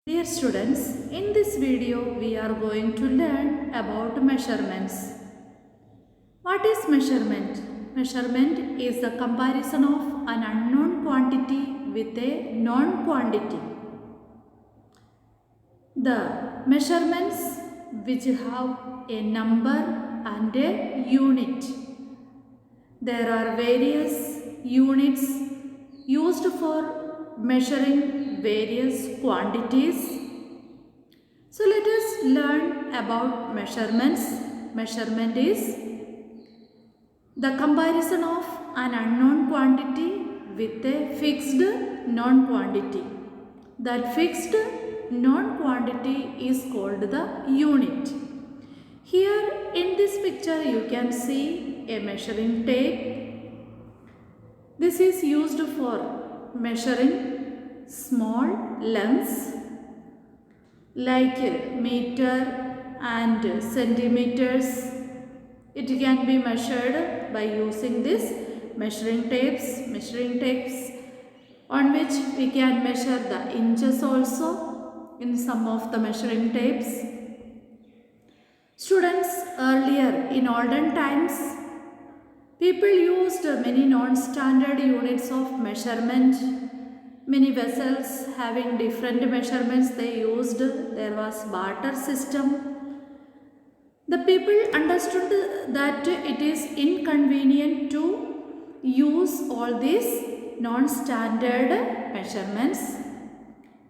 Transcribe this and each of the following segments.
Dear students, in this video we are going to learn about measurements. What is measurement? Measurement is the comparison of an unknown quantity with a known quantity. The measurements which have a number and a unit. There are various units used for measuring various quantities. So let us learn about measurements. Measurement is the comparison of an unknown quantity with a fixed known quantity. That fixed known quantity is called the unit. Here in this picture you can see a measuring tape. This is used for measuring small lengths like meter and centimeters. It can be measured by using this measuring tapes on which we can measure the inches also in some of the measuring tapes. Students, earlier in olden times, people used many non-standard units of measurement. Many vessels having different measurements they used. There was barter system. The people understood that it is inconvenient to use all these non-standard measurements.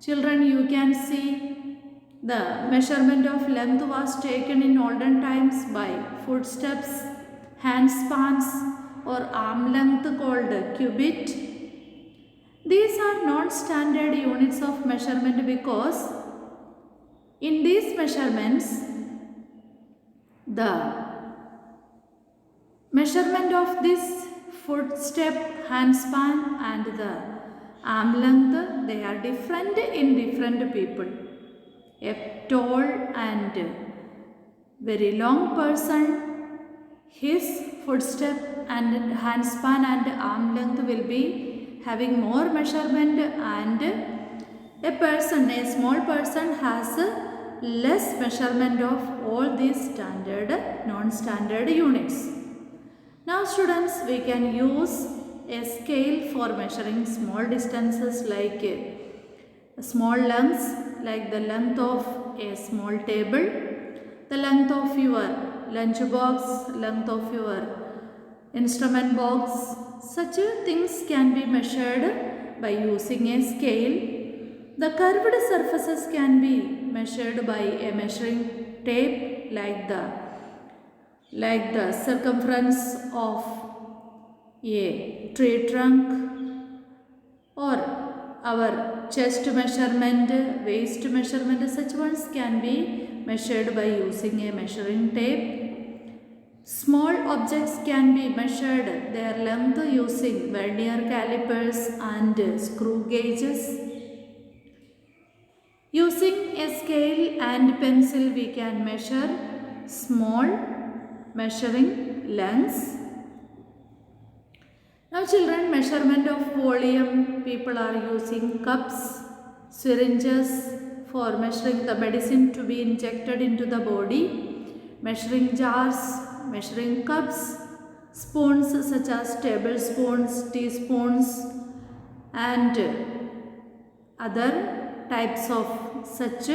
Children, you can see the measurement of length was taken in olden times by footsteps, handspans or arm length called cubit. These are non-standard units of measurement because in these measurements the measurement of this footstep, handspan and the arm length, they are different in different people. A tall and very long person, his footstep and handspan and arm length will be having more measurement, and a small person has less measurement of all these standard, non-standard units. Now students, we can use a scale for measuring small distances like small lengths, like the length of a small table, the length of your lunch box, length of your instrument box. Such things can be measured by using a scale. The curved surfaces can be measured by a measuring tape like the circumference of a tree trunk, or our chest measurement, waist measurement. Such ones can be measured by using a measuring tape. Small objects can be measured their length using vernier calipers and screw gauges. Using a scale and pencil we can measure small measuring lengths. Now children, measurement of volume, people are using cups, syringes for measuring the medicine to be injected into the body, measuring jars, measuring cups, spoons such as tablespoons, teaspoons and other types of such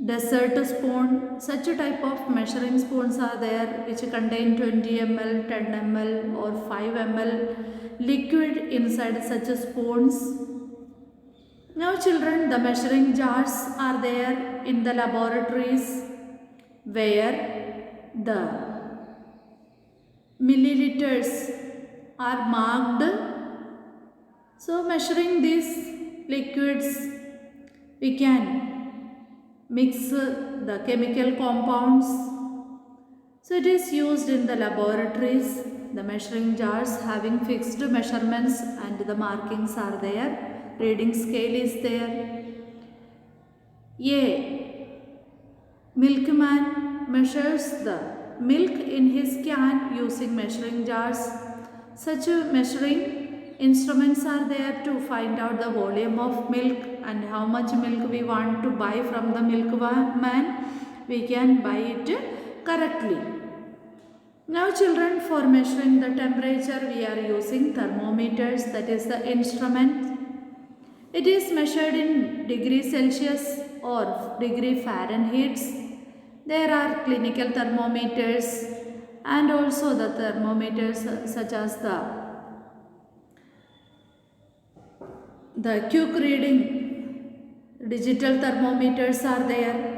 dessert spoon. Such a type of measuring spoons are there which contain 20 ml, 10 ml or 5 ml liquid inside such spoons. Now children, the measuring jars are there in the laboratories where the milliliters are marked. So measuring these liquids, we can mix the chemical compounds. So it is used in the laboratories. The measuring jars having fixed measurements and the markings are there. Reading scale is there. A milkman measures the milk in his can using measuring jars. Such measuring instruments are there to find out the volume of milk and how much milk we want to buy from the milkman. We can buy it correctly. Now children, for measuring the temperature we are using thermometers, that is the instrument. It is measured in degree Celsius or degree Fahrenheit. There are clinical thermometers and also the thermometers such as the quick reading digital thermometers are there.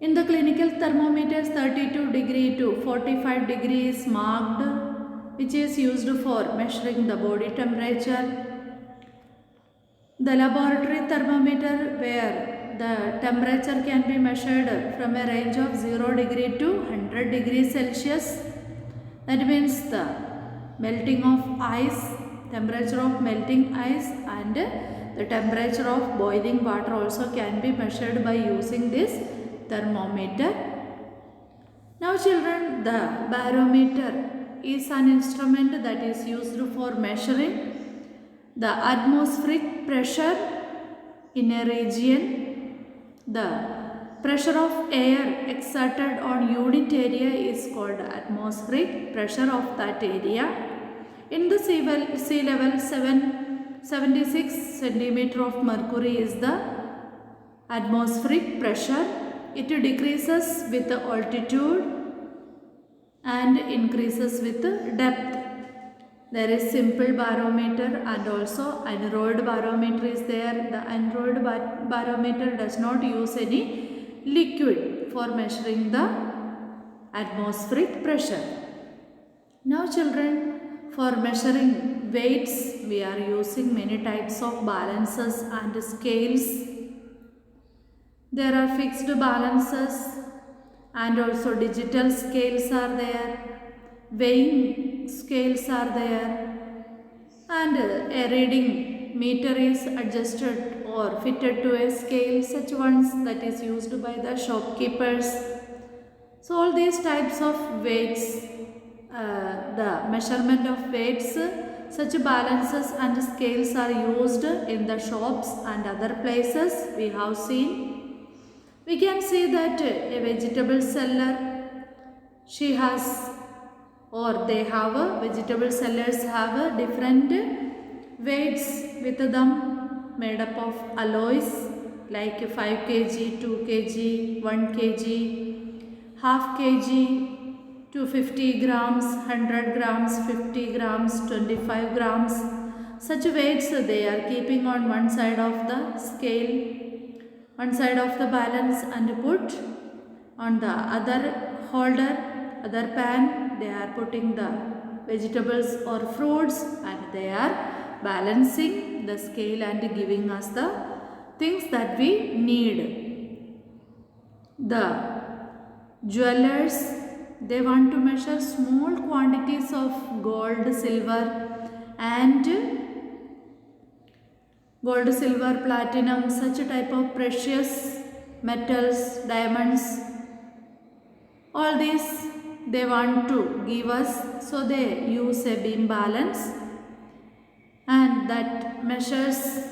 In the clinical thermometers, 32 degree to 45 degrees marked, which is used for measuring the body temperature. The laboratory thermometer, where the temperature can be measured from a range of 0 degree to 100 degrees Celsius. That means the melting of ice, temperature of melting ice, and the temperature of boiling water also can be measured by using this thermometer. Now children, the barometer is an instrument that is used for measuring the atmospheric pressure in a region. The pressure of air exerted on unit area is called atmospheric pressure of that area. In the sea level 76 centimeter of mercury is the atmospheric pressure. It decreases with the altitude and increases with the depth. There is simple barometer and also unrolled barometer is there. The unrolled barometer does not use any liquid for measuring the atmospheric pressure. Now children, for measuring weights, we are using many types of balances and scales. There are fixed balances and also digital scales are there. Weighing scales are there, and a reading meter is adjusted or fitted to a scale, such ones that is used by the shopkeepers. So all these types of weights, the measurement of weights, such balances and scales are used in the shops and other places we have seen. We can see that a vegetable seller, she has or they have vegetable sellers have different weights with them made up of alloys like 5 kg, 2 kg, 1 kg, half kg, 250 grams, 100 grams, 50 grams, 25 grams. Such weights they are keeping on one side of the scale, one side of the balance, and put on the other holder, other pan. They are putting the vegetables or fruits and they are balancing the scale and giving us the things that we need. The jewelers, they want to measure small quantities of gold, silver and gold, silver, platinum, such a type of precious metals, diamonds, all these they want to give us, so they use a beam balance and that measures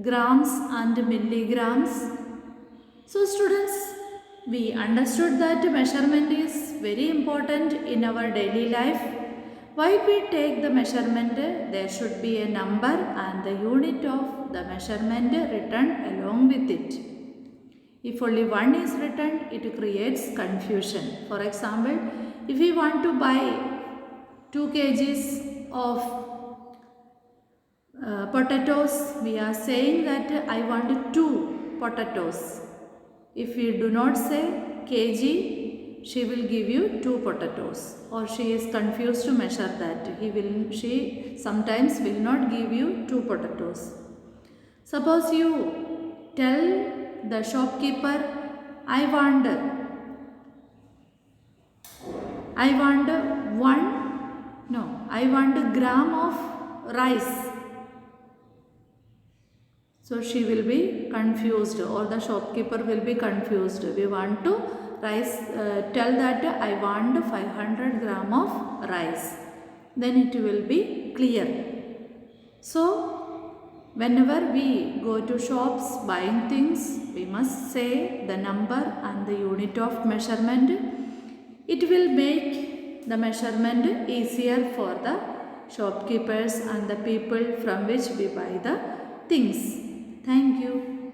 grams and milligrams. So students, we understood that measurement is very important in our daily life. Why we take the measurement? There should be a number and the unit of the measurement written along with it. If only one is written, it creates confusion. For example, if we want to buy 2 kgs of potatoes, we are saying that I want 2 potatoes. If we do not say kg, she will give you 2 potatoes, or she is confused to measure that. She sometimes will not give you 2 potatoes. Suppose you tell the shopkeeper, I want 1 gram of rice. So she will be confused, or the shopkeeper will be confused. We want to tell that I want 500 gram of rice. Then it will be clear. So whenever we go to shops buying things, we must say the number and the unit of measurement. It will make the measurement easier for the shopkeepers and the people from which we buy the things. Thank you.